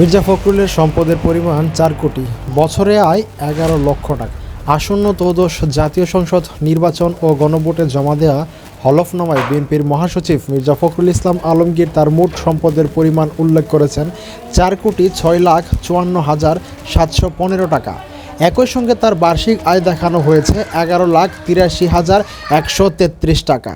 মির্জা ফখরুলের সম্পদের পরিমাণ 4 কোটি, বছরে আয় 11 লক্ষ টাকা। আসন্ন ত্রয়োদশ জাতীয় সংসদ নির্বাচন ও গণভোটে জমা দেওয়া হলফনামায় বিএনপির মহাসচিব মির্জা ফখরুল ইসলাম আলমগীর তার মোট সম্পদের পরিমাণ উল্লেখ করেছেন 4,06,54,715 টাকা। একই সঙ্গে তার বার্ষিক আয় দেখানো হয়েছে 11,83,133 টাকা।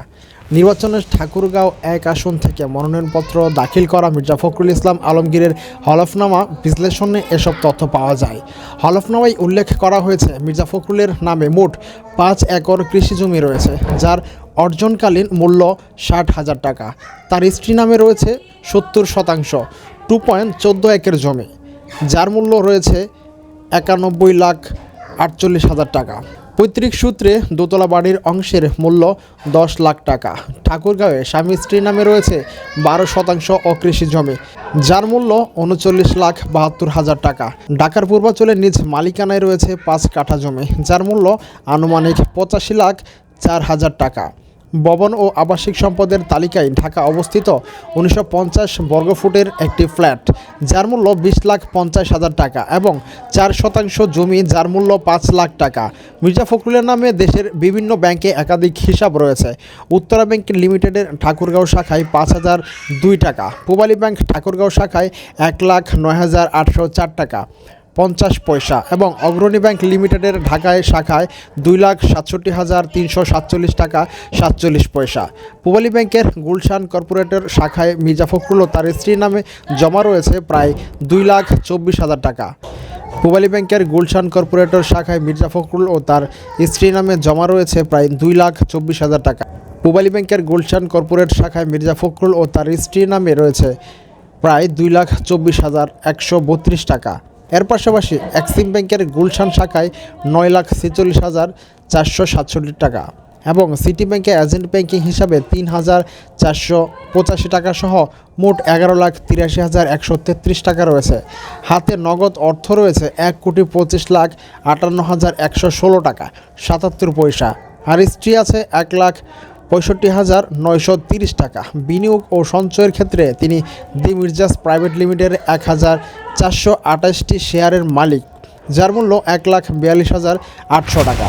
নির্বাচনের ঠাকুরগাঁও 1 আসন থেকে মনোনয়নপত্র দাখিল করা মির্জা ফখরুল ইসলাম আলমগীরের হলফনামা বিশ্লেষণে এসব তথ্য পাওয়া যায়। হলফনামায় উল্লেখ করা হয়েছে মির্জা ফখরুলের নামে মোট 5 একর কৃষি জমি রয়েছে, যার অর্জনকালীন মূল্য 60,000 টাকা। তার স্ত্রী নামে রয়েছে 70% 2.14 একর জমি, যার মূল্য রয়েছে 91,48,000 টাকা। পৈতৃক সূত্রে দোতলা বাড়ির অংশের মূল্য 10 লাখ টাকা। ঠাকুরগাঁওয়ে স্বামী স্ত্রীর নামে রয়েছে 12% অকৃষি জমি, যার মূল্য 39,72,000 টাকা। ঢাকার পূর্বাঞ্চলে নিজ মালিকানায় রয়েছে 5 কাঠা জমি, যার মূল্য আনুমানিক 85,04,000 টাকা। ভবন ও আবাসিক সম্পদের তালিকায় ঢাকা অবস্থিত 1950 বর্গফুটের একটি ফ্ল্যাট, যার মূল্য 20,50,000 টাকা এবং 4% জমি, যার মূল্য 5 লাখ টাকা। মির্জা ফখরুলের নামে দেশের বিভিন্ন ব্যাংকে একাধিক হিসাব রয়েছে। উত্তরা ব্যাংক লিমিটেডের ঠাকুরগাঁও শাখায় 5,002 টাকা, পূবালী ব্যাংক ঠাকুরগাঁও শাখায় 1,09,804 টাকা 50 পয়সা এবং অগ্রণী ব্যাংক লিমিটেডের ঢাকায় শাখায় 2,67,347 টাকা 47 পয়সা। পূবালী ব্যাংকের গুলশান কর্পোরেটর শাখায় মির্জা ফখরুল ও তার স্ত্রীর নামে জমা রয়েছে প্রায় 2,24,000 টাকা। পূবালী ব্যাংকের গুলশান কর্পোরেটর শাখায় মির্জা ফখরুল ও তার স্ত্রীর নামে জমা রয়েছে প্রায় 2,24,000 টাকা। পূবালী ব্যাংকের গুলশান কর্পোরেট শাখায় মির্জা ফখরুল ও তার স্ত্রীর নামে রয়েছে প্রায় 2,24,132 টাকা। এর পাশাপাশি এক্সিম ব্যাংকের গুলশান শাখায় 9,46,467 টাকা এবং সিটি ব্যাংকে এজেন্ট ব্যাংকিং হিসাবে 3,485 টাকা সহ মোট 11,83,133 টাকা রয়েছে। হাতে নগদ অর্থ রয়েছে 1,25,58,116 টাকা 77 পয়সা। আর স্ত্রী আছে 1,65,930 টাকা। বিনিয়োগ ও সঞ্চয়ের ক্ষেত্রে তিনি দি মির্জাস প্রাইভেট লিমিটেডের 1,428টি শেয়ারের মালিক, যার মূল্য 1,42,800 টাকা।